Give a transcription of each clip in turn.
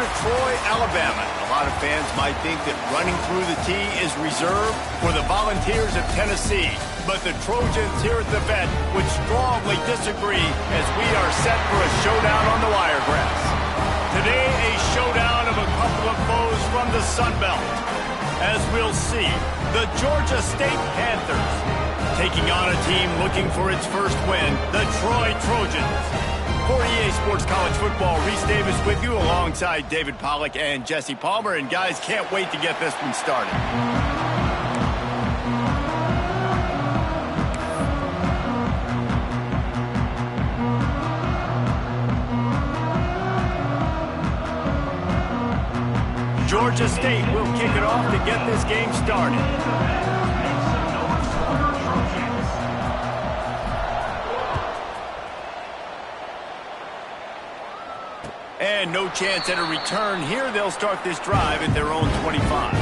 to Troy, Alabama. A lot of fans might think that running through the tee is reserved for the Volunteers of Tennessee. But the Trojans here at the Vitt would strongly disagree as we are set for a showdown on the wiregrass. Today, a showdown of a couple of foes from the Sun Belt. As we'll see, the Georgia State Panthers taking on a team looking for its first win, the Troy Trojans. For EA Sports College Football, Reese Davis with you alongside David Pollack and Jesse Palmer. And guys, can't wait to get this one started. Georgia State will kick it off to get this game started. And no chance at a return here. They'll start this drive at their own 25.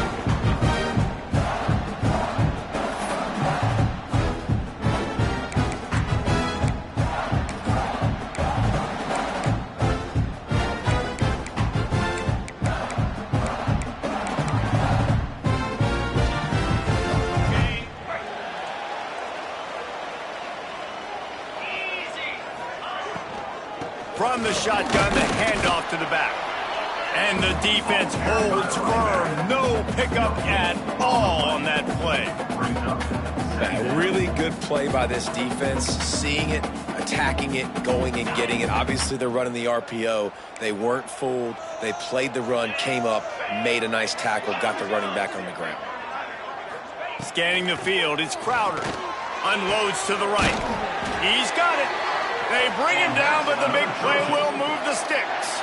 From the shotgun, the handoff to the back. And the defense holds firm. No pickup at all on that play. A really good play by this defense. Seeing it, attacking it, going and getting it. Obviously, they're running the RPO. They weren't fooled. They played the run, came up, made a nice tackle, got the running back on the ground. Scanning the field, it's Crowder. Unloads to the right. He's got it. They bring him down, but the big play will move the sticks.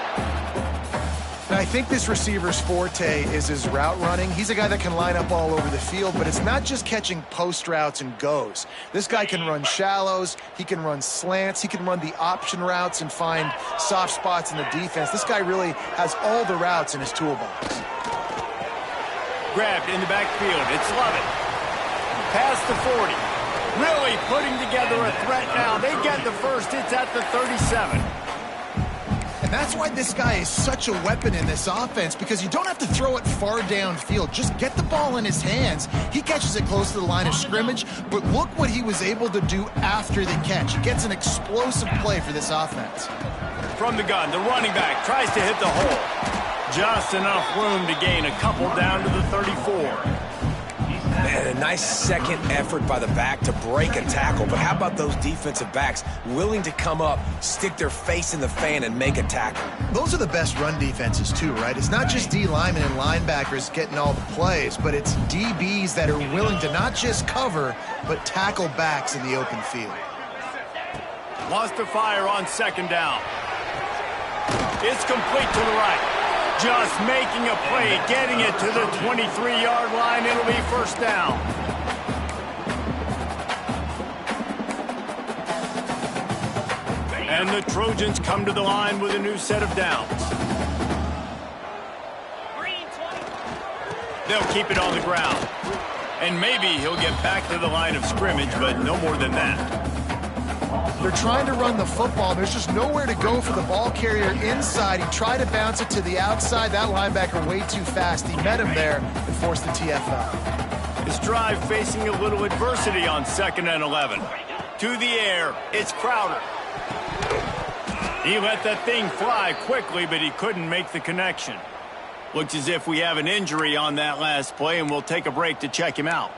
Now, I think this receiver's forte is his route running. He's a guy that can line up all over the field, but it's not just catching post routes and goes. This guy can run shallows, he can run slants, he can run the option routes and find soft spots in the defense. This guy really has all the routes in his toolbox. Grabbed in the backfield, it's Lovett. Past the 40. Really putting together a threat now. They get the first. It's at the 37. And that's why this guy is such a weapon in this offense, because you don't have to throw it far downfield. Just get the ball in his hands. He catches it close to the line of scrimmage, but look what he was able to do after the catch. He gets an explosive play for this offense. From the gun, the running back tries to hit the hole. Just enough room to gain a couple down to the 34. And a nice second effort by the back to break a tackle. But how about those defensive backs willing to come up, stick their face in the fan, and make a tackle? Those are the best run defenses, too, right? It's not just D linemen and linebackers getting all the plays, but it's DBs that are willing to not just cover, but tackle backs in the open field. Lost to fire on second down. It's complete to the right. Just making a play, getting it to the 23-yard line. It'll be first down. And the Trojans come to the line with a new set of downs. They'll keep it on the ground. And maybe he'll get back to the line of scrimmage, but no more than that. They're trying to run the football. There's just nowhere to go for the ball carrier inside. He tried to bounce it to the outside. That linebacker way too fast. He met him there and forced the TFL. His drive facing a little adversity on 2nd and 11. To the air, it's Crowder. He let that thing fly quickly, but he couldn't make the connection. Looks as if we have an injury on that last play, and we'll take a break to check him out.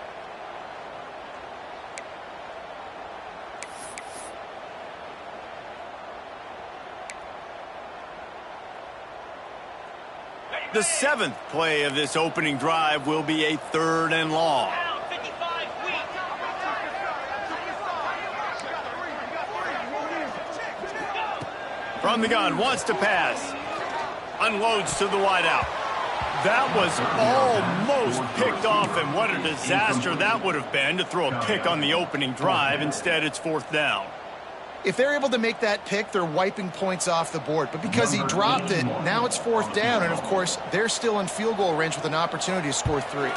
The 7th play of this opening drive will be a 3rd and long. From the gun, wants to pass. Unloads to the wideout. That was almost picked off, and what a disaster that would have been to throw a pick on the opening drive. Instead, it's 4th down. If they're able to make that pick, they're wiping points off the board. But because he dropped it, now it's 4th down. And, of course, they're still in field goal range with an opportunity to score 3. Right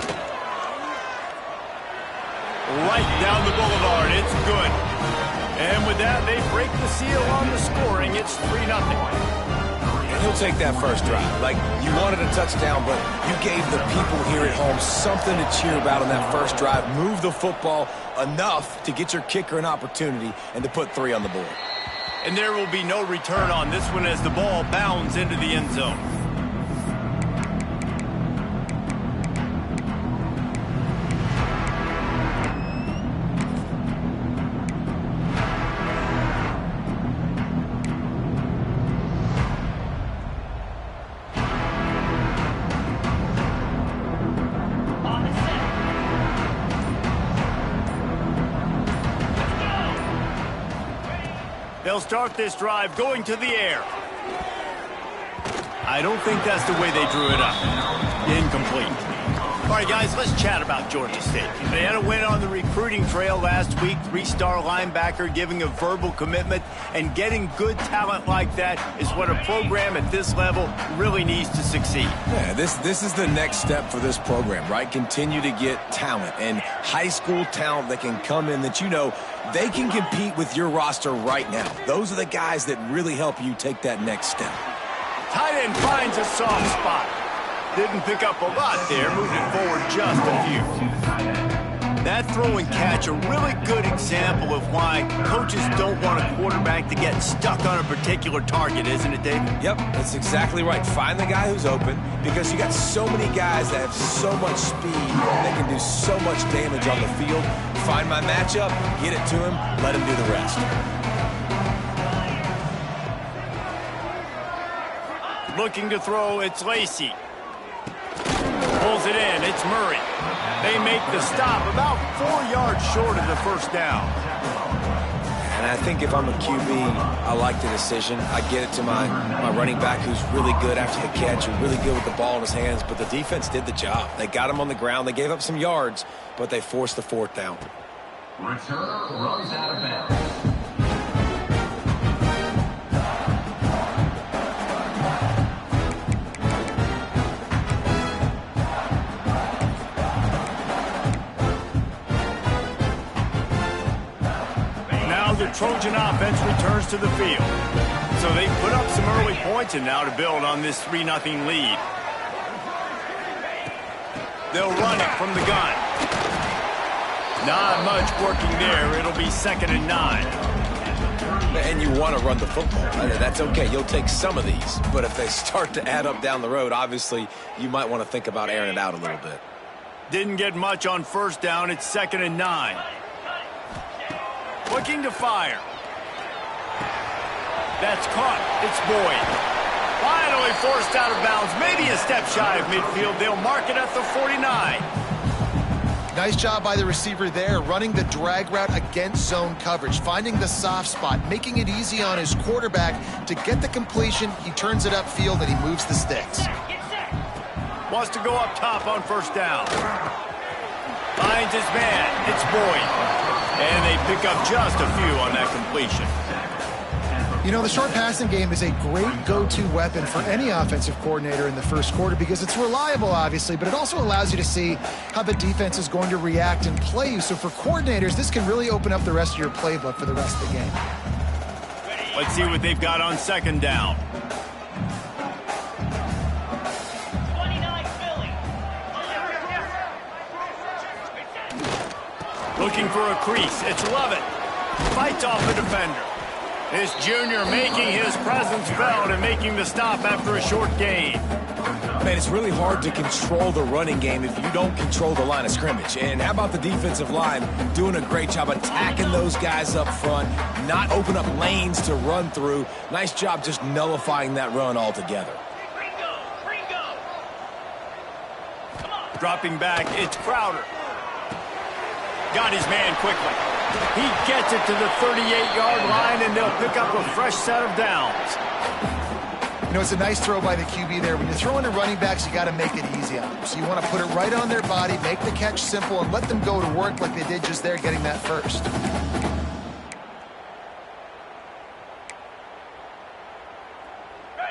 down the boulevard. It's good. And with that, they break the seal on the scoring. It's 3-0. he'll take that first drive. Like, you wanted a touchdown, but you gave the people here at home something to cheer about on that first drive. Move the football enough to get your kicker an opportunity and to put 3 on the board. And there will be no return on this one as the ball bounds into the end zone. They'll start this drive going to the air. I don't think that's the way they drew it up. Incomplete. All right, guys, let's chat about Georgia State. They had a win on the recruiting trail last week. 3-star linebacker giving a verbal commitment, and getting good talent like that is what a program at this level really needs to succeed. Yeah, this is the next step for this program, right? Continue to get talent and high school talent that can come in that they can compete with your roster right now. Those are the guys that really help you take that next step. Tight end finds a soft spot. Didn't pick up a lot there, moving forward just a few. That throw and catch, a really good example of why coaches don't want a quarterback to get stuck on a particular target, isn't it, David? Yep, that's exactly right. Find the guy who's open, because you got so many guys that have so much speed that can do so much damage on the field. Find my matchup, get it to him, let him do the rest. Looking to throw, it's Lacey. Pulls it in, it's Murray. They make the stop about 4 yards short of the first down. And I think if I'm a QB, I like the decision. I get it to my running back who's really good after the catch and really good with the ball in his hands, but the defense did the job. They got him on the ground. They gave up some yards, but they forced the 4th down. Returner runs out of bounds. The Trojan offense returns to the field. So they put up some early points, and now to build on this 3-0 lead. They'll run it from the gun. Not much working there. It'll be 2nd and 9. And you want to run the football. That's okay. You'll take some of these. But if they start to add up down the road, obviously you might want to think about airing it out a little bit. Didn't get much on 1st down. It's 2nd and 9. Looking to fire. That's caught. It's Boyd. Finally forced out of bounds. Maybe a step shy of midfield. They'll mark it at the 49. Nice job by the receiver there, running the drag route against zone coverage, finding the soft spot, making it easy on his quarterback to get the completion. He turns it upfield and he moves the sticks. Wants to go up top on 1st down. Finds his man. It's Boyd. And they pick up just a few on that completion. You know, the short passing game is a great go-to weapon for any offensive coordinator in the first quarter because it's reliable, obviously, but it also allows you to see how the defense is going to react and play you. So for coordinators, this can really open up the rest of your playbook for the rest of the game. Let's see what they've got on 2nd down. Looking for a crease. It's Lovett. Fights off the defender. This junior making his presence felt and making the stop after a short gain. Man, it's really hard to control the running game if you don't control the line of scrimmage. And how about the defensive line doing a great job attacking those guys up front, not open up lanes to run through. Nice job just nullifying that run altogether. Dropping back, it's Crowder. Got his man quickly. He gets it to the 38-yard line, and they'll pick up a fresh set of downs. You know, it's a nice throw by the QB there. When you're throwing to running backs, you got to make it easy on them. So you want to put it right on their body, make the catch simple, and let them go to work like they did just there, getting that first.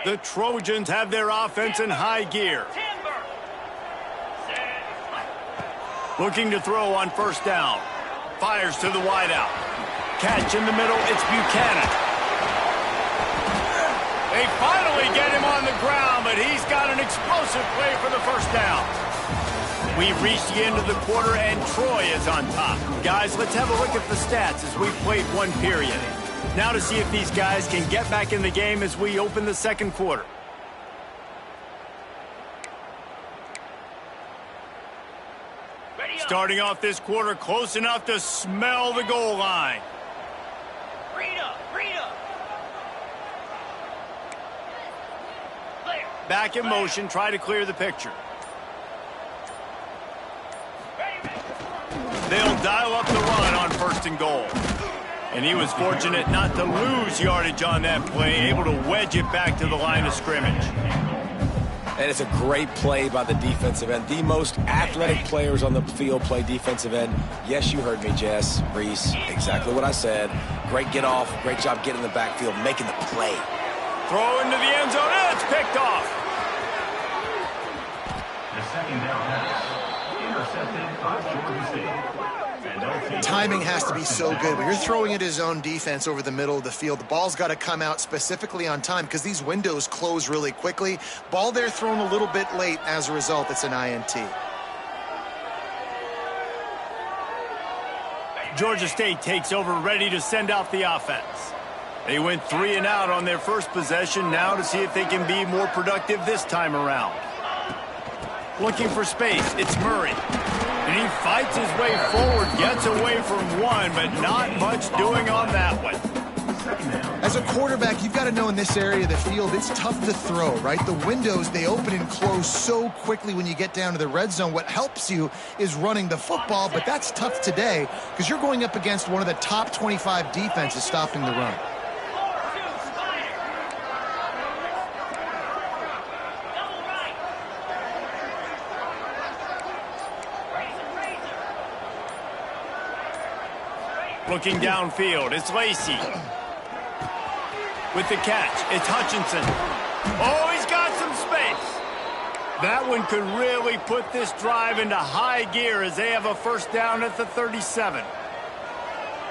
The Trojans have their offense in high gear. Looking to throw on 1st down. Fires to the wideout. Catch in the middle, it's Buchanan. They finally get him on the ground, but he's got an explosive play for the first down. We've reached the end of the quarter, and Troy is on top. Guys, let's have a look at the stats as we've played one period. Now to see if these guys can get back in the game as we open the second quarter. Starting off this quarter close enough to smell the goal line. Back in motion, try to clear the picture. They'll dial up the run on 1st and goal. And he was fortunate not to lose yardage on that play, able to wedge it back to the line of scrimmage. And it's a great play by the defensive end. The most athletic players on the field play defensive end. Yes, you heard me, Jess, Reese. Exactly what I said. Great get off. Great job getting in the backfield, making the play. Throw into the end zone, and it's picked off. The second down pass, intercepted by Georgia State. Timing has to be so good. When you're throwing at his own defense over the middle of the field, the ball's got to come out specifically on time because these windows close really quickly. Ball there thrown a little bit late. As a result, it's an INT. Georgia State takes over, ready to send out the offense. They went 3 and out on their first possession. Now to see if they can be more productive this time around. Looking for space, it's Murray. And he fights his way forward, gets away from one, but not much doing on that one. As a quarterback, you've got to know in this area of the field, it's tough to throw, right? The windows, they open and close so quickly when you get down to the red zone. What helps you is running the football, but that's tough today because you're going up against one of the top 25 defenses stopping the run. Looking downfield, it's Lacey. With the catch, it's Hutchinson. Oh, he's got some space. That one could really put this drive into high gear as they have a first down at the 37.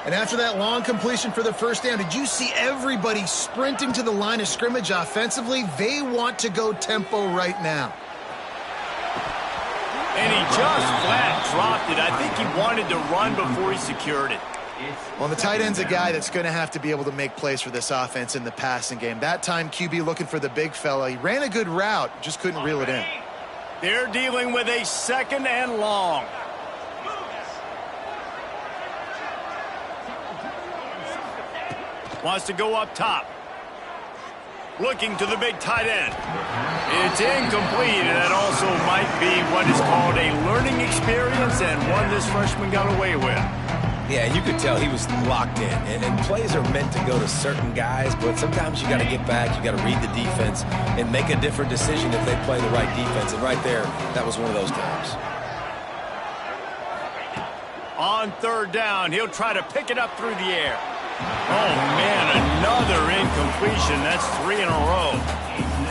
And after that long completion for the first down, did you see everybody sprinting to the line of scrimmage offensively? They want to go tempo right now. And he just flat dropped it. I think he wanted to run before he secured it. Well, the tight end's a guy that's going to have to be able to make plays for this offense in the passing game. That time, QB looking for the big fella. He ran a good route, just couldn't reel it in. They're dealing with a 2nd and long. Wants to go up top. Looking to the big tight end. It's incomplete, and that also might be what is called a learning experience and one this freshman got away with. Yeah, you could tell he was locked in. And plays are meant to go to certain guys, but sometimes you got to get back, you got to read the defense, and make a different decision if they play the right defense. And right there, that was one of those times. On 3rd down, he'll try to pick it up through the air. Oh, man, another incompletion. That's 3 in a row.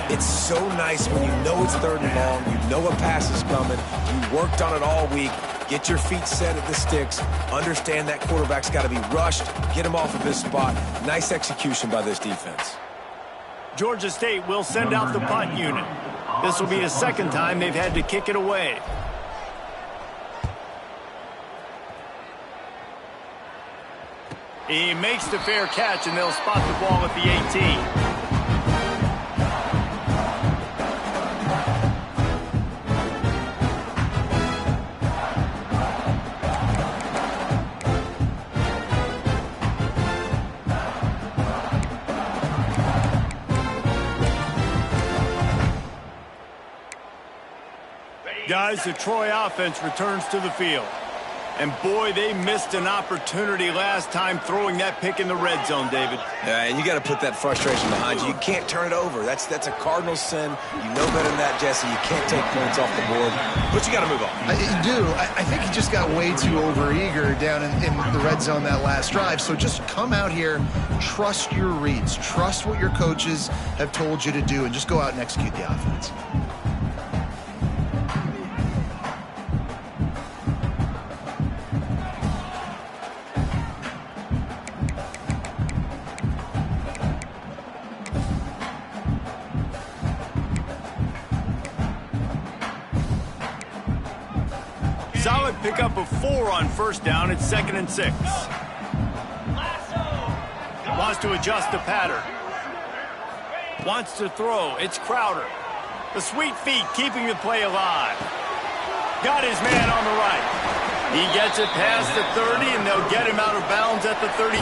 It's so nice when you know it's 3rd and long, you know a pass is coming, you worked on it all week, get your feet set at the sticks, understand that quarterback's got to be rushed, get him off of his spot. Nice execution by this defense. Georgia State will send out the punt unit. This will be the 2nd time they've had to kick it away. He makes the fair catch, and they'll spot the ball at the 18. Guys, the Troy offense returns to the field. And boy, they missed an opportunity last time throwing that pick in the red zone, David. Yeah, and you got to put that frustration behind you. You can't turn it over. That's a cardinal sin. You know better than that, Jesse. You can't take points off the board, but you got to move on. You do. I think he just got way too overeager down in the red zone that last drive. So just come out here, trust your reads, trust what your coaches have told you to do, and just go out and execute the offense. Solid pickup of 4 on first down. It's 2nd and 6. Wants to adjust the pattern. Wants to throw. It's Crowder. The sweet feet keeping the play alive. Got his man on the right. He gets it past the 30, and they'll get him out of bounds at the 32.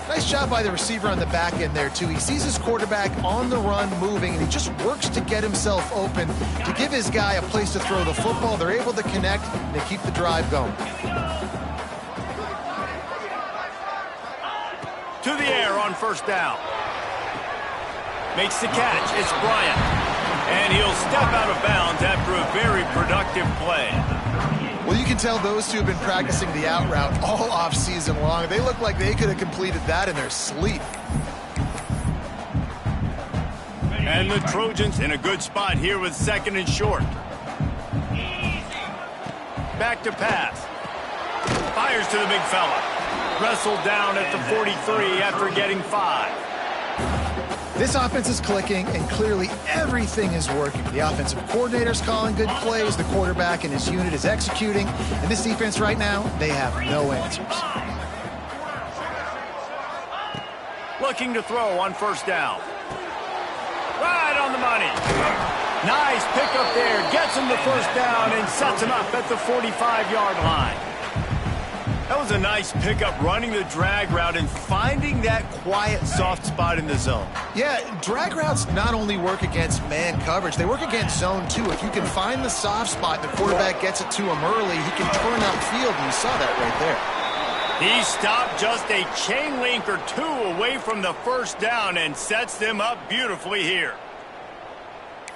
Nice job by the receiver on the back end there, too. He sees his quarterback on the run moving, and he just works to get himself open to give his guy a place to throw the football. They're able to connect, and they keep the drive going. To the air on first down. Makes the catch. It's Bryant. And he'll step out of bounds after a very productive play. Well, you can tell those two have been practicing the out route all off-season long. They look like they could have completed that in their sleep. And the Trojans in a good spot here with 2nd and short. Back to pass. Fires to the big fella. Wrestled down at the 43 after getting 5. This offense is clicking, and clearly everything is working. The offensive coordinator's calling good plays, the quarterback and his unit is executing, and this defense right now, they have no answers. Looking to throw on first down. Right on the money. Nice pickup there. Gets him the first down and sets him up at the 45-yard line. That was a nice pickup, running the drag route and finding that quiet, soft spot in the zone. Yeah, drag routes not only work against man coverage, they work against zone too. If you can find the soft spot, the quarterback gets it to him early, he can turn upfield, and you saw that right there. He stopped just a chain link or 2 away from the first down and sets them up beautifully here.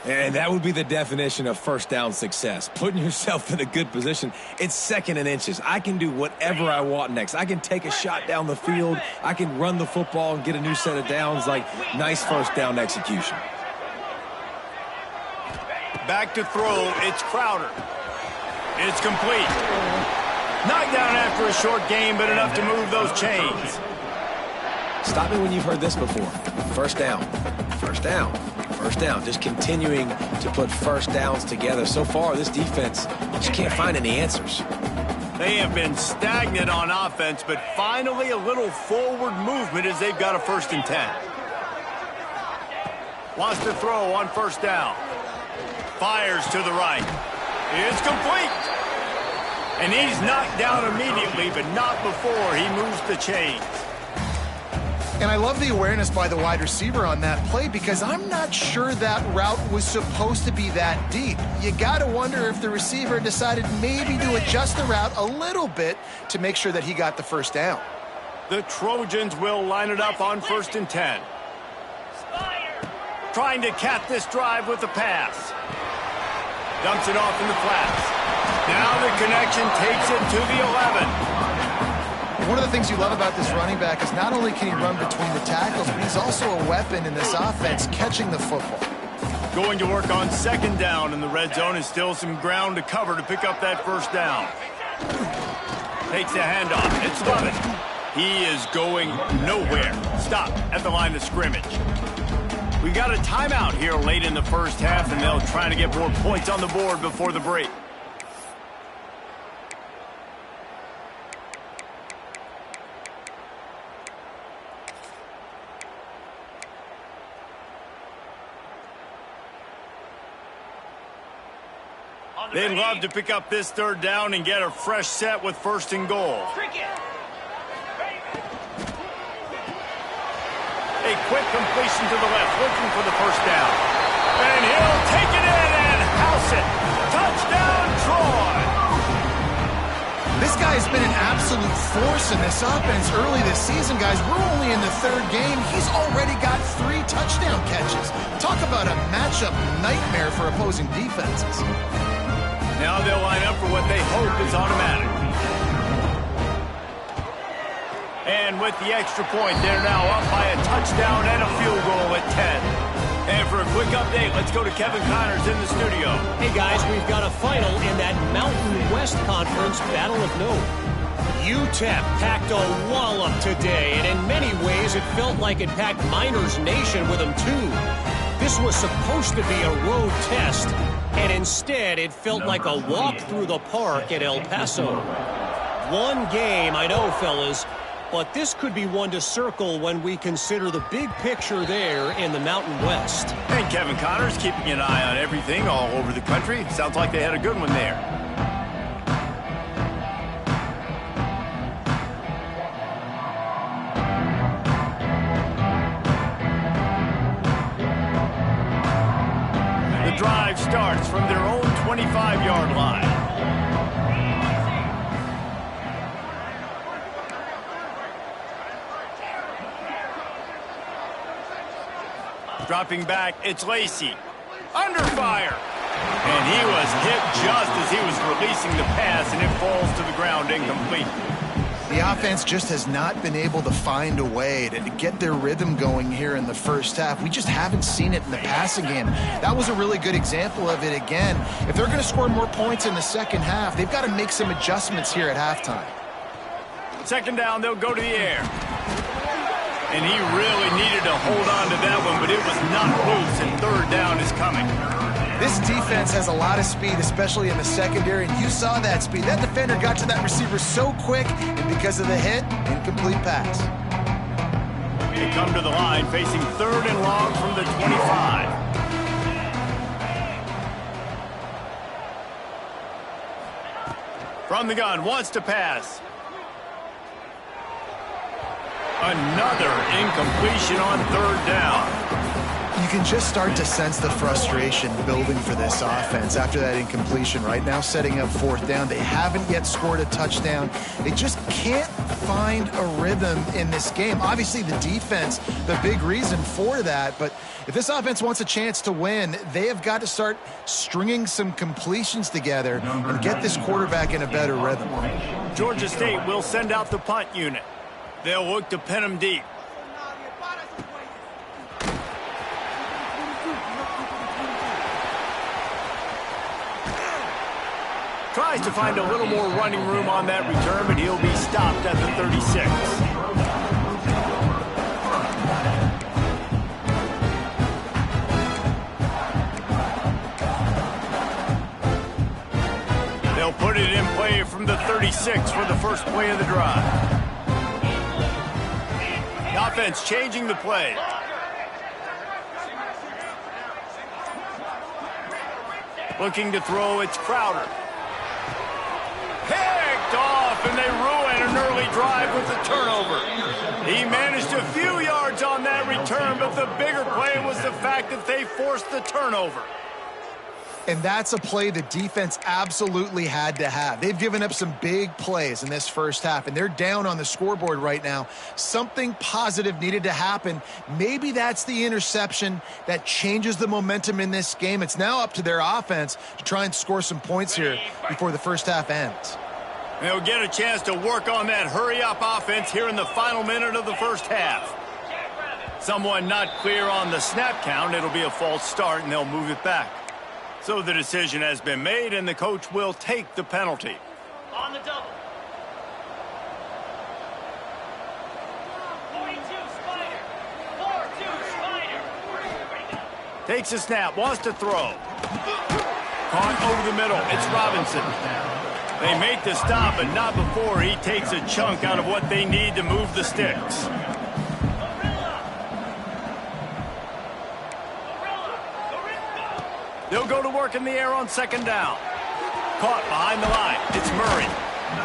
And that would be the definition of first down success. Putting yourself in a good position. It's 2nd and inches. I can do whatever I want next. I can take a shot down the field. I can run the football and get a new set of downs. Like, nice first down execution. Back to throw. It's Crowder. It's complete. Knocked down after a short game, but enough to move those chains. Stop me when you've heard this before. First down. First down. First down, just continuing to put first downs together. So far, this defense just can't find any answers. They have been stagnant on offense, but finally a little forward movement as they've got a 1st and 10. Wants to throw on first down. Fires to the right. It's complete. And he's knocked down immediately, but not before he moves the chains. And I love the awareness by the wide receiver on that play, because I'm not sure that route was supposed to be that deep. You got to wonder if the receiver decided maybe to adjust the route a little bit to make sure that he got the first down. The Trojans will line it up on 1st and 10. Trying to cap this drive with the pass. Dumps it off in the flats. Now the connection takes it to the 11. One of the things you love about this running back is not only can he run between the tackles, but he's also a weapon in this offense, catching the football. Going to work on 2nd down in the red zone, and still some ground to cover to pick up that first down. Takes the handoff. It's Lovett. He is going nowhere. Stop at the line of scrimmage. We got a timeout here late in the first half, and they'll try to get more points on the board before the break. They'd love to pick up this 3rd down and get a fresh set with 1st and goal. A quick completion to the left, looking for the first down. And he'll take it in and house it. Touchdown, Troy! This guy's been an absolute force in this offense early this season, guys. We're only in the 3rd game. He's already got 3 touchdown catches. Talk about a matchup nightmare for opposing defenses. Now they'll line up for what they hope is automatic. And with the extra point, they're now up by a touchdown and a field goal at 10. And for a quick update, let's go to Kevin Connors in the studio. Hey guys, we've got a final in that Mountain West Conference Battle of Note. UTEP packed a wallop today, and in many ways it felt like it packed Miners Nation with them too. This was supposed to be a road test, and instead it felt like a walk through the park at El Paso. One game, I know, fellas, but this could be one to circle when we consider the big picture there in the Mountain West. And Kevin Connors keeping an eye on everything all over the country. Sounds like they had a good one there. The drive starts from their own 25-yard line. Dropping back, it's Lacey. Under fire. And he was hit just as he was releasing the pass, and it falls to the ground incomplete. The offense just has not been able to find a way to get their rhythm going here in the first half. We just haven't seen it in the passing game. That was a really good example of it again. If they're going to score more points in the second half, they've got to make some adjustments here at halftime. Second down, they'll go to the air. And he really needed to hold on to that one, but it was not loose, and third down is coming. This defense has a lot of speed, especially in the secondary, and you saw that speed. That defender got to that receiver so quick, and because of the hit, incomplete pass. They come to the line facing third and long from the 25. From the gun, wants to pass. Another incompletion on third down. You can just start to sense the frustration building for this offense after that incompletion. Right now, setting up fourth down. They haven't yet scored a touchdown. They just can't find a rhythm in this game. Obviously, the defense, the big reason for that. But if this offense wants a chance to win, they have got to start stringing some completions together and get this quarterback in a better rhythm. Georgia State will send out the punt unit. They'll look to pin him deep. Tries to find a little more running room on that return, but he'll be stopped at the 36. They'll put it in play from the 36 for the first play of the drive. The offense changing the play. Looking to throw, it's Crowder. Picked off, and they ruin an early drive with a turnover. He managed a few yards on that return, but the bigger play was the fact that they forced the turnover. And that's a play the defense absolutely had to have. They've given up some big plays in this first half, and they're down on the scoreboard right now. Something positive needed to happen. Maybe that's the interception that changes the momentum in this game. It's now up to their offense to try and score some points here before the first half ends. They'll get a chance to work on that hurry-up offense here in the final minute of the first half. Someone not clear on the snap count. It'll be a false start, and they'll move it back. So the decision has been made, and the coach will take the penalty. On the double. 42 Spider. 4-2 Spider. Takes a snap, wants to throw. Caught over the middle. It's Robinson. They make the stop, but not before he takes a chunk out of what they need to move the sticks. They'll go to work in the air on second down. Caught behind the line. It's Murray.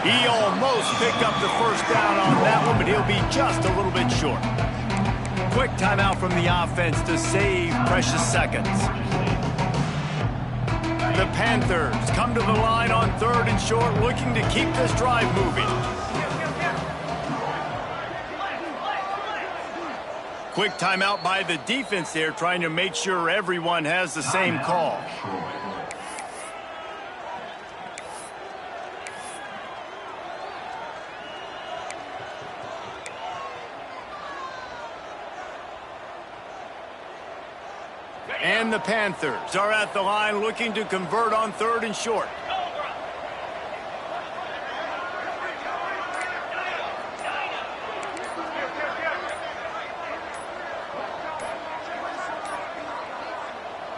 He almost picked up the first down on that one, but he'll be just a little bit short. Quick timeout from the offense to save precious seconds. The Panthers come to the line on third and short, looking to keep this drive moving. Quick timeout by the defense there, trying to make sure everyone has the same call. And the Panthers are at the line looking to convert on third and short.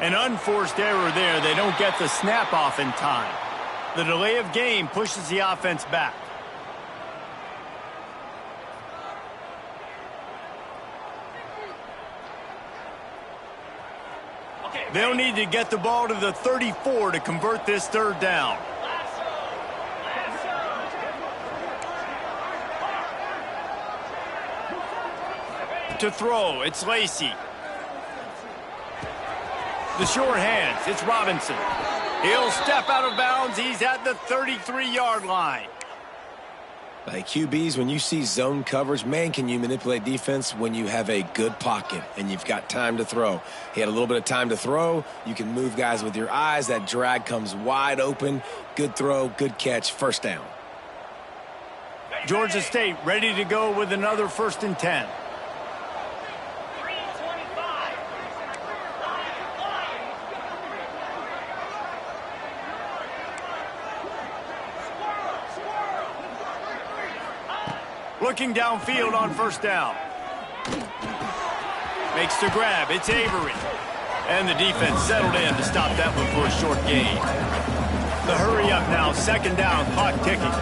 An unforced error there. They don't get the snap off in time. The delay of game pushes the offense back. They'll need to get the ball to the 34 to convert this third down. To throw, it's Lacey. The short hands, it's Robinson. He'll step out of bounds. He's at the 33-yard line. Like QBs, when you see zone coverage, man, can you manipulate defense when you have a good pocket and you've got time to throw. He had a little bit of time to throw. You can move guys with your eyes. That drag comes wide open. Good throw, good catch, first down. Georgia State ready to go with another 1st and 10. Looking downfield on 1st down. Makes the grab. It's Avery. And the defense settled in to stop that one for a short gain. The hurry up now. 2nd down. Clock ticking.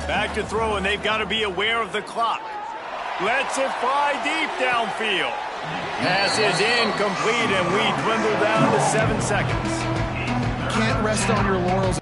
Back to throw, and they've got to be aware of the clock. Lets it fly deep downfield. Pass is incomplete, and we dwindle down to 7 seconds. Can't rest on your laurels.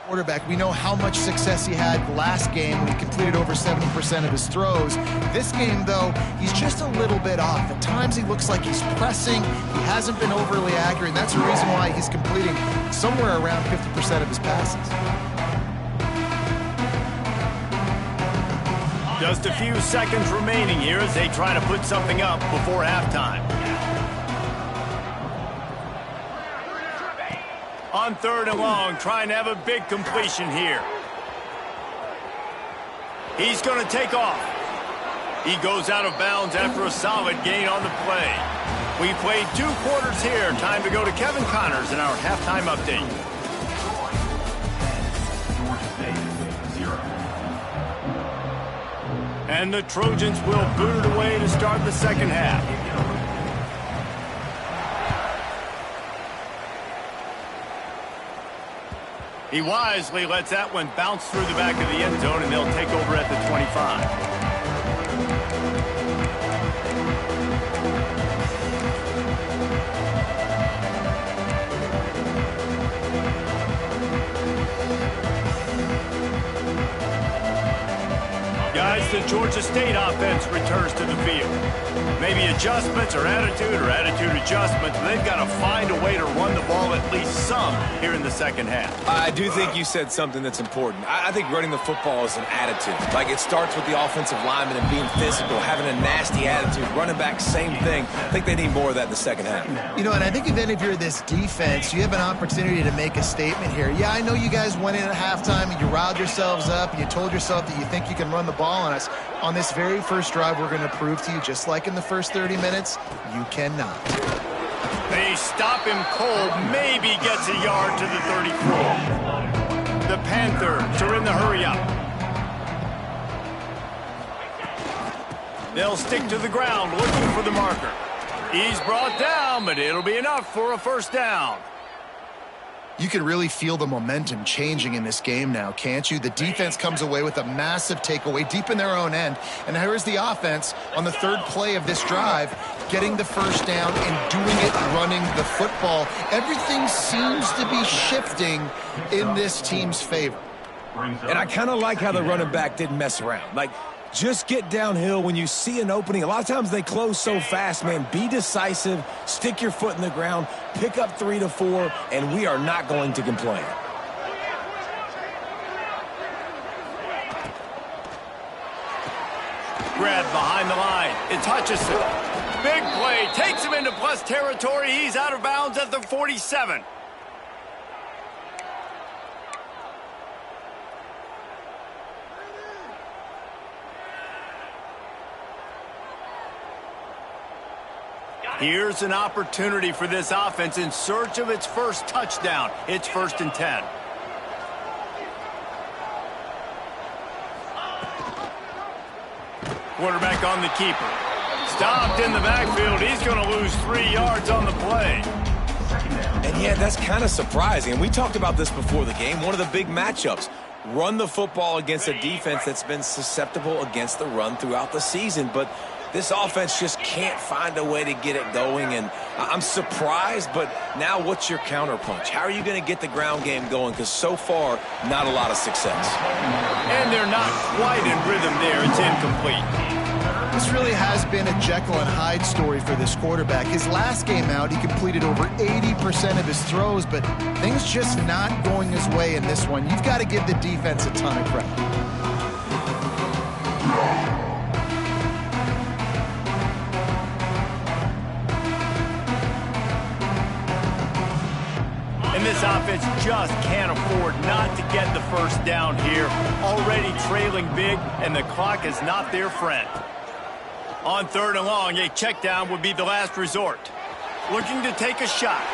Quarterback, we know how much success he had last game when he completed over 70% of his throws. This game, though, he's just a little bit off. At times he looks like he's pressing. He hasn't been overly accurate, and that's the reason why he's completing somewhere around 50% of his passes. Just a few seconds remaining here as they try to put something up before halftime. On 3rd and long, trying to have a big completion here. He's going to take off. He goes out of bounds after a solid gain on the play. We played 2 quarters here. Time to go to Kevin Connors in our halftime update. And the Trojans will boot it away to start the 2nd half. He wisely lets that one bounce through the back of the end zone, and they'll take over at the 25. Guys, the Georgia State offense returns to the field. Maybe adjustments or attitude adjustments, but they've got to find a way to run the ball at least some here in the 2nd half. I do think you said something that's important. I think running the football is an attitude. Like, it starts with the offensive lineman and being physical, having a nasty attitude. Running back, same thing. I think they need more of that in the 2nd half. You know, and I think if you're this defense, you have an opportunity to make a statement here. Yeah, I know you guys went in at halftime and you riled yourselves up and you told yourself that you think you can run the ball on us. On this very first drive, we're going to prove to you, just like in the first 30 minutes, you cannot. They stop him cold, maybe gets a yard to the 34. The Panthers are in the hurry up. They'll stick to the ground looking for the marker. He's brought down, but it'll be enough for a 1st down. You can really feel the momentum changing in this game now, can't you? The defense comes away with a massive takeaway deep in their own end. And here's the offense on the 3rd play of this drive, getting the 1st down and doing it running the football. Everything seems to be shifting in this team's favor. And I kind of like how the running back didn't mess around. Like, just get downhill when you see an opening. A lot of times they close so fast, man. Be decisive, stick your foot in the ground, pick up 3 to 4, and we are not going to complain. Grab behind the line. It's Hutchison. Big play. Takes him into plus territory. He's out of bounds at the 47. Here's an opportunity for this offense in search of its first touchdown. It's 1st and 10. Quarterback on the keeper. Stopped in the backfield. He's going to lose 3 yards on the play. And yeah, that's kind of surprising. And we talked about this before the game. One of the big matchups. Run the football against a defense that's been susceptible against the run throughout the season. But this offense just can't find a way to get it going. And I'm surprised, but now what's your counterpunch? How are you going to get the ground game going? Because so far, not a lot of success. And they're not quite in rhythm there. It's incomplete. This really has been a Jekyll and Hyde story for this quarterback. His last game out, he completed over 80% of his throws, but things just not going his way in this one. You've got to give the defense a ton of credit. And this offense just can't afford not to get the first down here. Already trailing big, and the clock is not their friend. On 3rd and long, a check down would be the last resort. Looking to take a shot.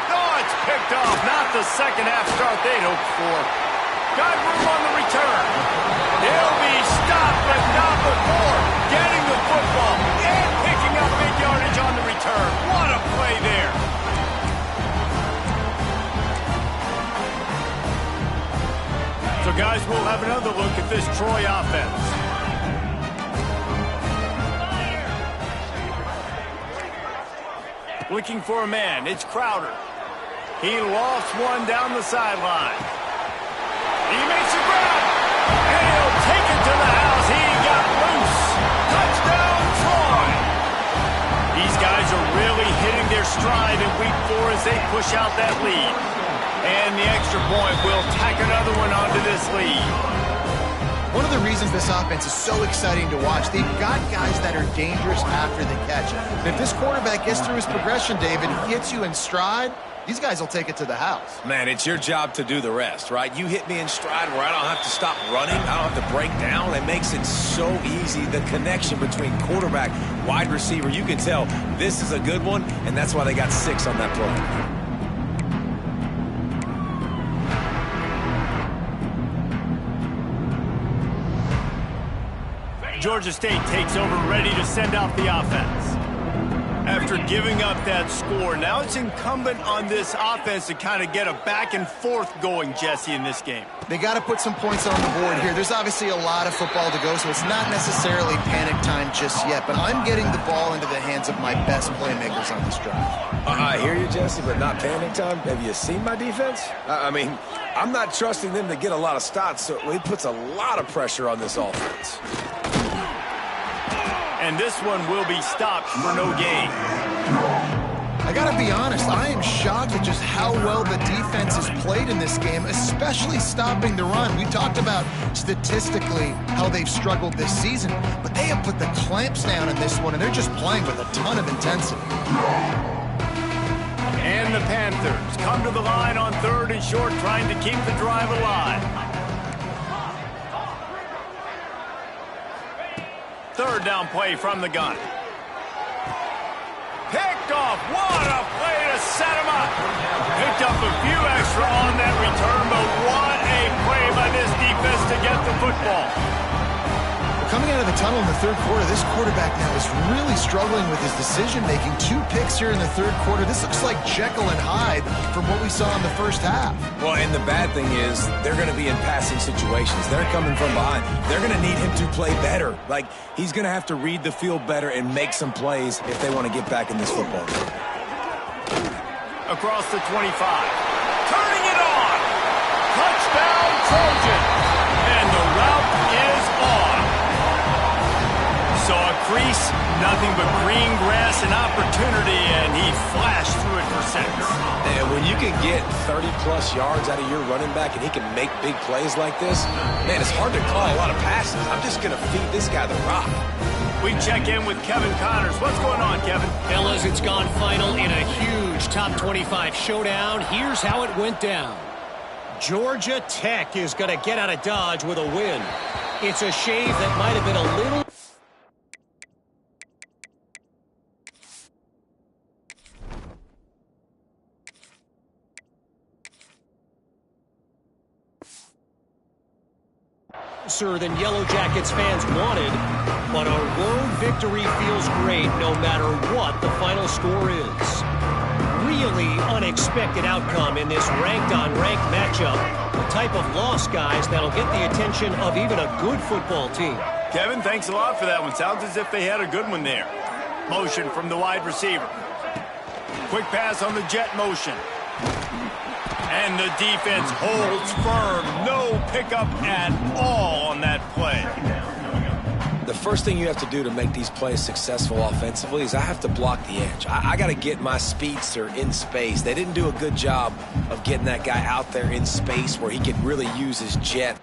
Oh, it's picked off. Not the second half start they'd hoped for. Got room on the return. He'll be stopped, but not before getting the football and picking up big yardage on the return. What a play there. So, guys, we'll have another look at this Troy offense. Looking for a man. It's Crowder. He lofts one down the sideline. He makes a grab. And he'll take it to the house. He got loose. Touchdown, Troy. These guys are really hitting their stride in week 4 as they push out that lead. And the extra point will tack another one onto this lead. One of the reasons this offense is so exciting to watch, they've got guys that are dangerous after the catch. And if this quarterback gets through his progression, David, he hits you in stride, these guys will take it to the house. Man, it's your job to do the rest, right? You hit me in stride where I don't have to stop running. I don't have to break down. It makes it so easy. The connection between quarterback, wide receiver, you can tell this is a good one, and that's why they got 6 on that play. Georgia State takes over, ready to send out the offense. After giving up that score, now it's incumbent on this offense to kind of get a back and forth going, Jesse, in this game. They got to put some points on the board here. There's obviously a lot of football to go, so it's not necessarily panic time just yet, but I'm getting the ball into the hands of my best playmakers on this drive. I hear you, Jesse, but not panic time. Have you seen my defense? I mean, I'm not trusting them to get a lot of stops, so it puts a lot of pressure on this offense. And this one will be stopped for no gain. I got to be honest, I am shocked at just how well the defense has played in this game, especially stopping the run. We talked about statistically how they've struggled this season, but they have put the clamps down in this one, and they're just playing with a ton of intensity. And the Panthers come to the line on 3rd and short, trying to keep the drive alive. 3rd down play from the gun. Picked off. What a play to set him up. Picked up a few extra on that return, but what a play by this defense to get the football. Coming out of the tunnel in the 3rd quarter, this quarterback now is really struggling with his decision-making. 2 picks here in the 3rd quarter. This looks like Jekyll and Hyde from what we saw in the first half. Well, and the bad thing is they're going to be in passing situations. They're coming from behind. They're going to need him to play better. Like, he's going to have to read the field better and make some plays if they want to get back in this football game. Across the 25. Turning it on. Touchdown, Trojan. And the route is on. Saw a crease, nothing but green grass and opportunity, and he flashed through it for 6. And when you can get 30-plus yards out of your running back and he can make big plays like this, man, it's hard to call a lot of passes. I'm just going to feed this guy the rock. We check in with Kevin Connors. What's going on, Kevin? Fellas, it's gone final in a huge top 25 showdown. Here's how it went down. Georgia Tech is going to get out of Dodge with a win. It's a shave that might have been a little Than Yellow Jackets fans wanted, but a road victory feels great no matter what the final score is. Really unexpected outcome in this ranked-on-ranked matchup. The type of loss, guys, that'll get the attention of even a good football team. Kevin, thanks a lot for that one. Sounds as if they had a good one there. Motion from the wide receiver. Quick pass on the jet motion. And the defense holds firm. No pickup at all on that play. The first thing you have to do to make these plays successful offensively is I have to block the edge. I got to get my speedster in space. They didn't do a good job of getting that guy out there in space where he could really use his jet.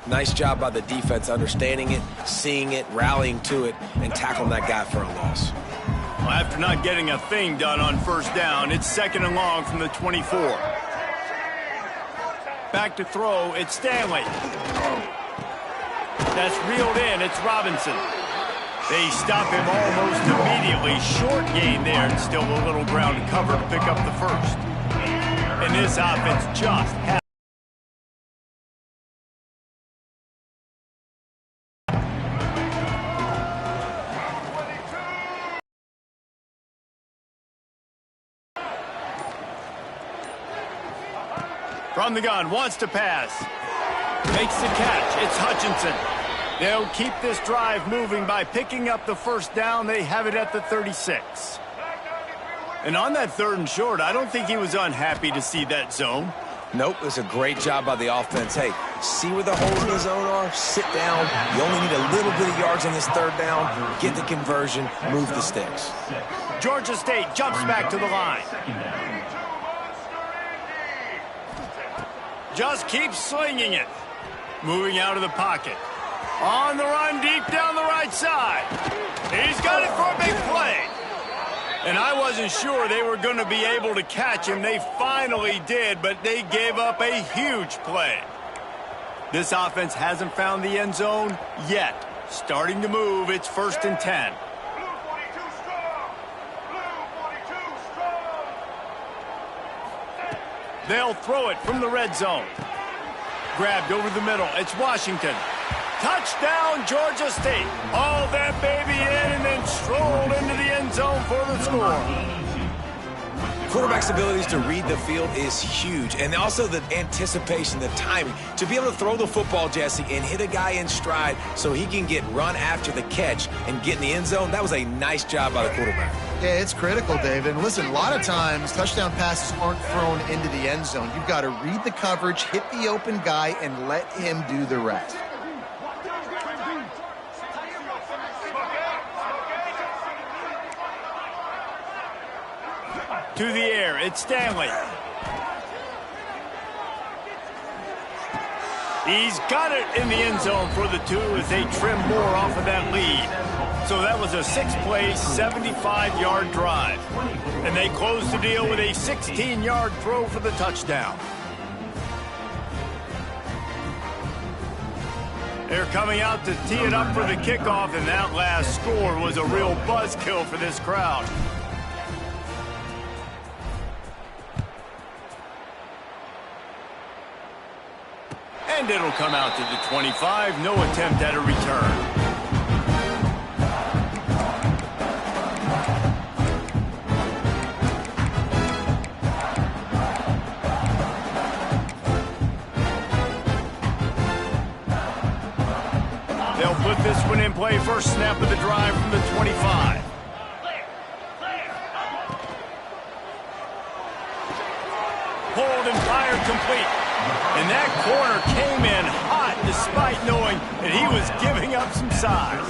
Nice job by the defense understanding it, seeing it, rallying to it, and tackling that guy for a loss. Well, after not getting a thing done on first down, it's 2nd and long from the 24. Back to throw, it's Stanley. That's reeled in, it's Robinson. They stop him almost immediately. Short gain there, and still a little ground to cover to pick up the first. And this offense just has from the gun, wants to pass. Makes the catch. It's Hutchinson. They'll keep this drive moving by picking up the first down. They have it at the 36. And on that 3rd and short, I don't think he was unhappy to see that zone. Nope, it was a great job by the offense. Hey, see where the holes in the zone are? Sit down. You only need a little bit of yards on this 3rd down. Get the conversion. Move the sticks. Georgia State jumps back to the line. Just keeps slinging it. Moving out of the pocket. On the run deep down the right side. He's got it for a big play. And I wasn't sure they were going to be able to catch him. They finally did, but they gave up a huge play. This offense hasn't found the end zone yet. Starting to move, it's 1st and 10. They'll throw it from the red zone. Grabbed over the middle. It's Washington. Touchdown, Georgia State. All that baby in and then strolled into the end zone for the score. Quarterback's abilities to read the field is huge, and also the anticipation, the timing. To be able to throw the football, Jesse, and hit a guy in stride so he can get run after the catch and get in the end zone, that was a nice job by the quarterback. Yeah, it's critical, David. And listen, a lot of times touchdown passes aren't thrown into the end zone. You've got to read the coverage, hit the open guy, and let him do the rest. To the air, it's Stanley. He's got it in the end zone for the 2 as they trim more off of that lead. So that was a 6-play, 75-yard drive. And they close the deal with a 16-yard throw for the touchdown. They're coming out to tee it up for the kickoff, and that last score was a real buzzkill for this crowd. And it'll come out to the 25. No attempt at a return. They'll put this one in play. First snap of the drive from the 25. Pulled and fired complete. And that corner came in hot despite knowing that he was giving up some size.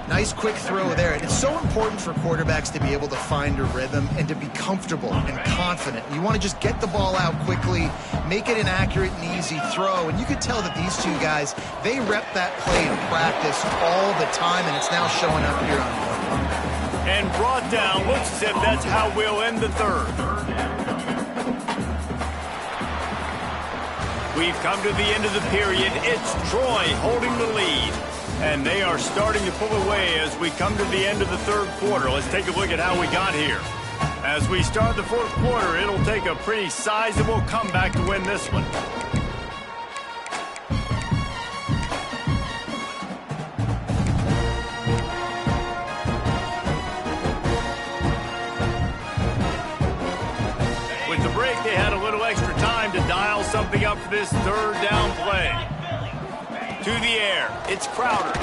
Nice quick throw there. And it's so important for quarterbacks to be able to find a rhythm and to be comfortable and confident. You want to just get the ball out quickly, make it an accurate and easy throw. And you could tell that these two guys, they rep that play in practice all the time, and it's now showing up here on the field. And brought down. Looks as if that's how we'll end the 3rd. We've come to the end of the period. It's Troy holding the lead. And they are starting to pull away as we come to the end of the third quarter. Let's take a look at how we got here. As we start the fourth quarter, it'll take a pretty sizable comeback to win this one. With the break, they had a little extra time to dial something up for this third down play. To the air, it's Crowder.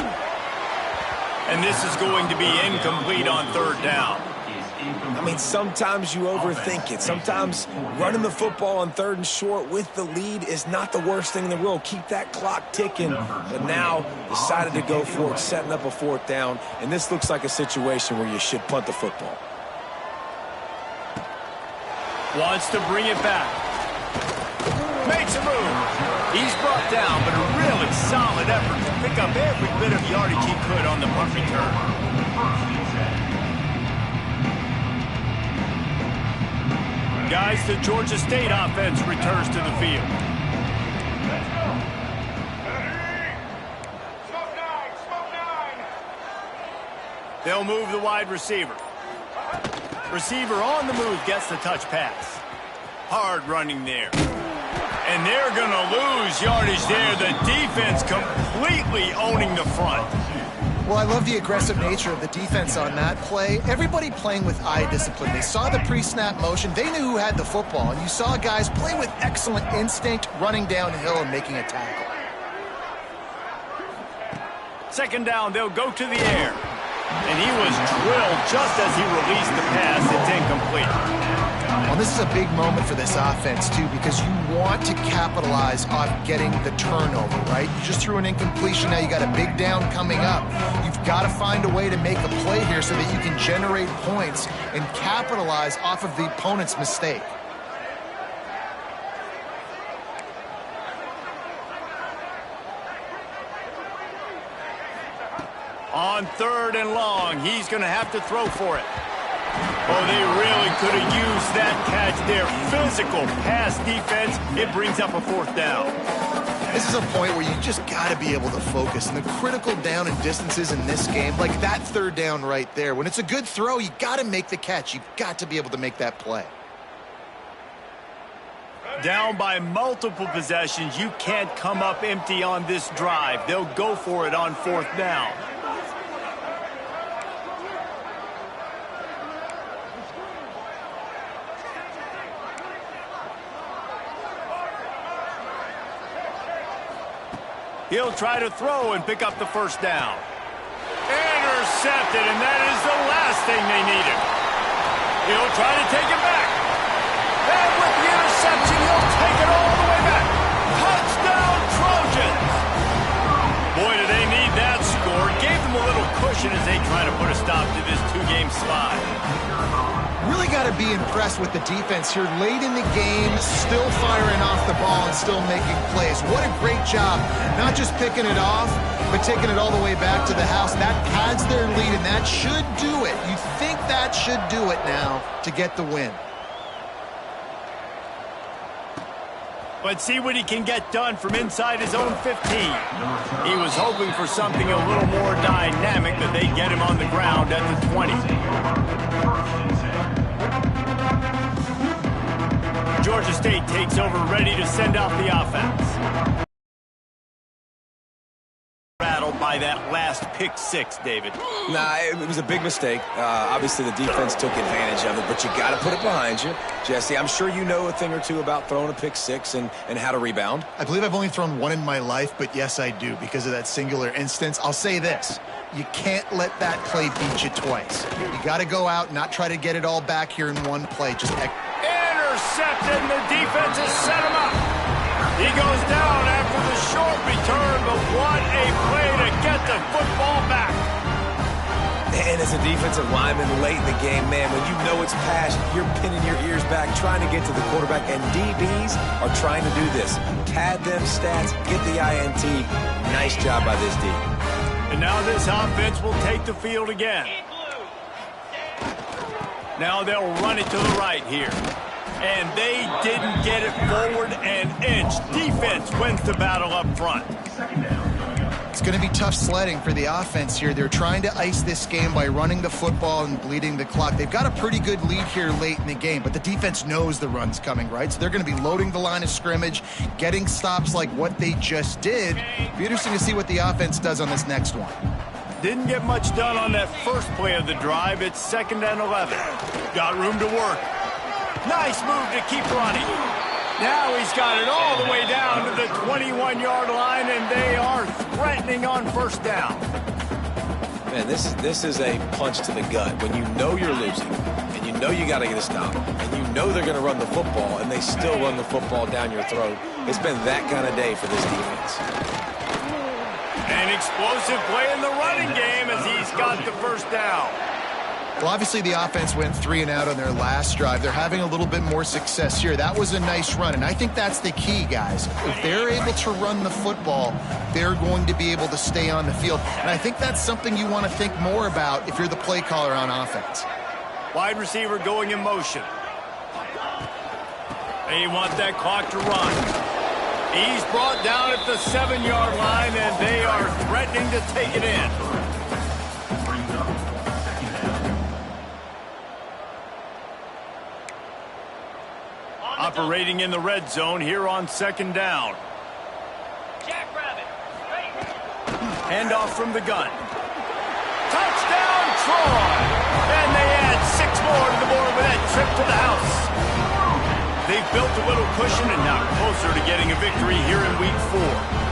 And this is going to be incomplete on third down. I mean, sometimes you overthink it. Sometimes running the football on third and short with the lead is not the worst thing in the world. Keep that clock ticking. But now decided to go for it, setting up a fourth down. And this looks like a situation where you should punt the football. Wants to bring it back. Makes a move. He's brought down, but a really solid effort to pick up every bit of yardage he could on the punt return. Guys, the Georgia State offense returns to the field. They'll move the wide receiver. Receiver on the move gets the touch pass. Hard running there. And they're going to lose yardage there. The defense completely owning the front. Well, I love the aggressive nature of the defense on that play. Everybody playing with eye discipline. They saw the pre-snap motion. They knew who had the football. And you saw guys play with excellent instinct, running downhill and making a tackle. Second down, they'll go to the air. And he was drilled just as he released the pass. It's incomplete. Well, this is a big moment for this offense, too, because you want to capitalize on getting the turnover, right? You just threw an incompletion. Now you got a big down coming up. You've got to find a way to make a play here so that you can generate points and capitalize off of the opponent's mistake. On third and long, he's going to have to throw for it. Oh, they really could have used that catch there. Physical pass defense. It brings up a fourth down. This is a point where you just got to be able to focus. And the critical down and distances in this game, like that third down right there, when it's a good throw, you got to make the catch. You've got to be able to make that play. Down by multiple possessions, you can't come up empty on this drive. They'll go for it on fourth down. He'll try to throw and pick up the first down. Intercepted, and that is the last thing they needed. He'll try to take it back. And with the interception, he'll take it all the way back. Touchdown, Trojans! Boy, do they need that score. Gave them a little cushion as they try to put a stop to this two-game slide. Really got to be impressed with the defense here late in the game, still firing off the ball and still making plays. What a great job, not just picking it off, but taking it all the way back to the house. That pads their lead, and that should do it. You think that should do it now to get the win. But see what he can get done from inside his own 15. He was hoping for something a little more dynamic, that they get him on the ground at the 20. Georgia State takes over, ready to send out the offense. Rattled by that last pick six, David. Nah, it was a big mistake. Obviously, the defense took advantage of it, but you got to put it behind you. Jesse, I'm sure you know a thing or two about throwing a pick six and how to rebound. I believe I've only thrown one in my life, but yes, I do because of that singular instance. I'll say this. You can't let that play beat you twice. You got to go out and not try to get it all back here in one play. Just intercepted, and the defense has set him up. He goes down after the short return, but what a play to get the football back. And as a defensive lineman late in the game, man, when you know it's past, you're pinning your ears back, trying to get to the quarterback, and DBs are trying to do this. Pad them stats, get the INT. Nice job by this D. And now this offense will take the field again. Now they'll run it to the right here. And they didn't get it forward an inch. Defense wins the battle up front. It's going to be tough sledding for the offense here. They're trying to ice this game by running the football and bleeding the clock. They've got a pretty good lead here late in the game, but the defense knows the run's coming, right? So they're going to be loading the line of scrimmage, getting stops like what they just did. Be interesting to see what the offense does on this next one. Didn't get much done on that first play of the drive. It's 2nd and 11. Got room to work. Nice move to keep running. Now he's got it all the way down to the 21-yard line, and they are threatening on 1st down. Man, this is a punch to the gut. When you know you're losing, and you know you got to get a stop, and you know they're going to run the football, and they still run the football down your throat. It's been that kind of day for this defense. An explosive play in the running game as he's got the 1st down. Well, obviously the offense went 3 and out on their last drive. They're having a little bit more success here. That was a nice run, and I think that's the key, guys. If they're able to run the football, they're going to be able to stay on the field. And I think that's something you want to think more about if you're the play caller on offense. Wide receiver going in motion. They want that clock to run. He's brought down at the 7-yard line, and they are threatening to take it in. Operating in the red zone here on 2nd down. Jackrabbit. Handoff from the gun. Touchdown, Troy! And they add 6 more to the board with that trip to the house. They've built a little cushion and now closer to getting a victory here in Week 4.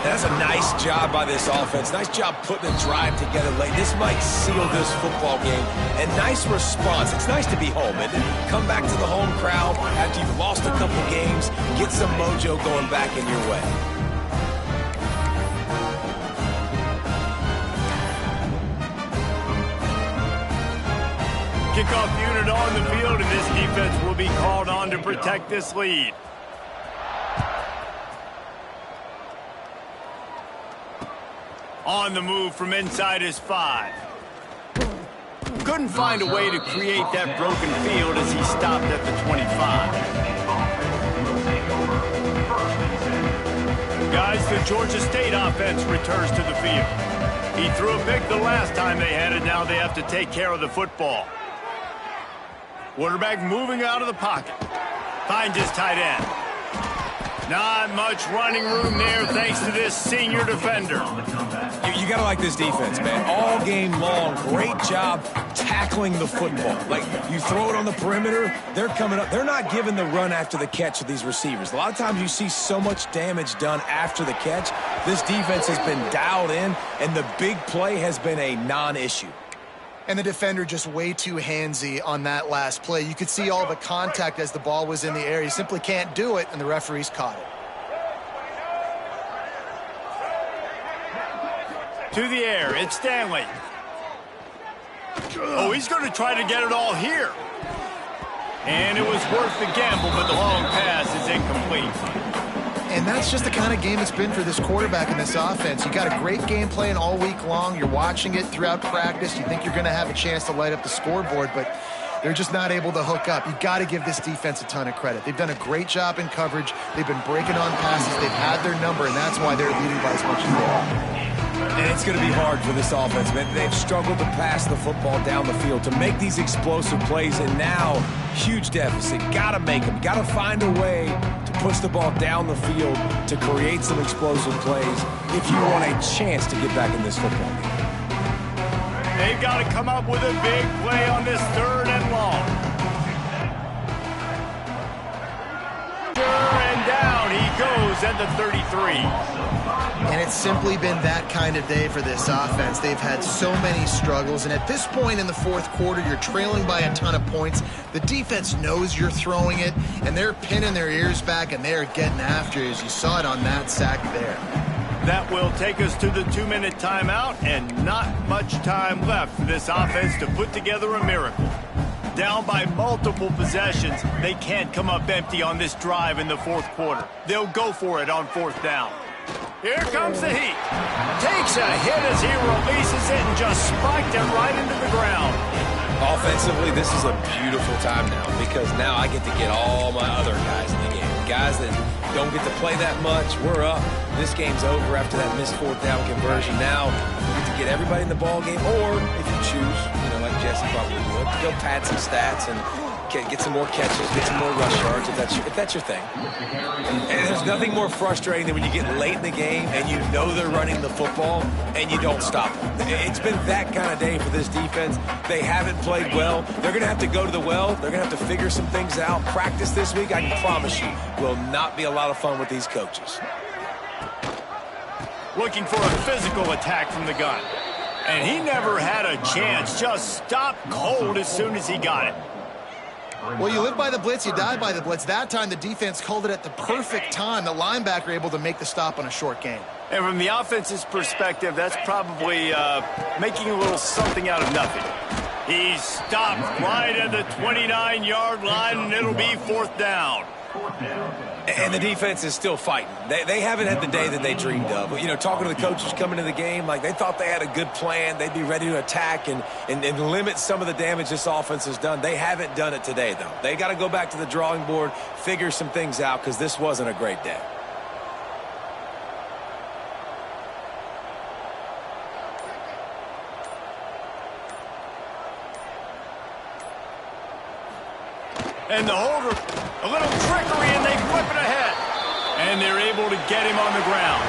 That's a nice job by this offense. Nice job putting a drive together late. This might seal this football game. And nice response. It's nice to be home and come back to the home crowd after you've lost a couple games. Get some mojo going back in your way. Kickoff unit on the field, and this defense will be called on to protect this lead. On the move from inside his 5. Couldn't find a way to create that broken field as he stopped at the 25. Guys, the Georgia State offense returns to the field. He threw a pick the last time they had it. Now they have to take care of the football. Quarterback moving out of the pocket. Finds his tight end. Not much running room there thanks to this senior defender. You got to like this defense, man. All game long, great job tackling the football. Like, you throw it on the perimeter, they're coming up. They're not giving the run after the catch to these receivers. A lot of times you see so much damage done after the catch. This defense has been dialed in, and the big play has been a non-issue. And the defender just way too handsy on that last play. You could see all the contact as the ball was in the air. He simply can't do it, and the referees caught it. To the air, it's Stanley. Oh, he's going to try to get it all here. And it was worth the gamble, but the long pass is incomplete. And that's just the kind of game it's been for this quarterback in this offense. You got a great game plan all week long. You're watching it throughout practice. You think you're going to have a chance to light up the scoreboard, but they're just not able to hook up. You've got to give this defense a ton of credit. They've done a great job in coverage. They've been breaking on passes. They've had their number, and that's why they're leading by as much as they are. And it's going to be hard for this offense, man. They've struggled to pass the football down the field, to make these explosive plays, and now, huge deficit. Got to make them. Got to find a way to push the ball down the field to create some explosive plays if you want a chance to get back in this football game. They've got to come up with a big play on this 3rd and long. And down he goes at the 33. And it's simply been that kind of day for this offense. They've had so many struggles, and at this point in the 4th quarter, you're trailing by a ton of points. The defense knows you're throwing it, and they're pinning their ears back, and they're getting after you, as you saw it on that sack there. That will take us to the 2-minute timeout, and not much time left for this offense to put together a miracle. Down by multiple possessions, they can't come up empty on this drive in the 4th quarter. They'll go for it on 4th down. Here comes the heat. Takes a hit as he releases it and just spiked it right into the ground. Offensively, this is a beautiful time now because now I get to get all my other guys in the game. Guys that don't get to play that much. We're up. This game's over after that missed fourth down conversion. Now you get to get everybody in the ball game, or if you choose, like Jesse probably would, go pad some stats and get some more catches, get some more rush yards if that's your thing. And there's nothing more frustrating than when you get late in the game and you know they're running the football and you don't stop them. It's been that kind of day for this defense. They haven't played well. They're going to have to go to the well. They're going to have to figure some things out. Practice this week, I can promise you, will not be a lot of fun with these coaches. Looking for a physical attack from the gun. And he never had a chance. Just stopped cold as soon as he got it. Well, you live by the blitz, you die by the blitz. That time, the defense called it at the perfect time. The linebacker able to make the stop on a short gain. And from the offense's perspective, that's probably making a little something out of nothing. He stopped right at the 29-yard line, and it'll be fourth down. And the defense is still fighting. They haven't had the day that they dreamed of. Talking to the coaches coming into the game, like they thought they had a good plan. They'd be ready to attack and limit some of the damage this offense has done. They haven't done it today, though. They got to go back to the drawing board, figure some things out, because this wasn't a great day. And the holder, a little trickery, and they flip it ahead. And they're able to get him on the ground.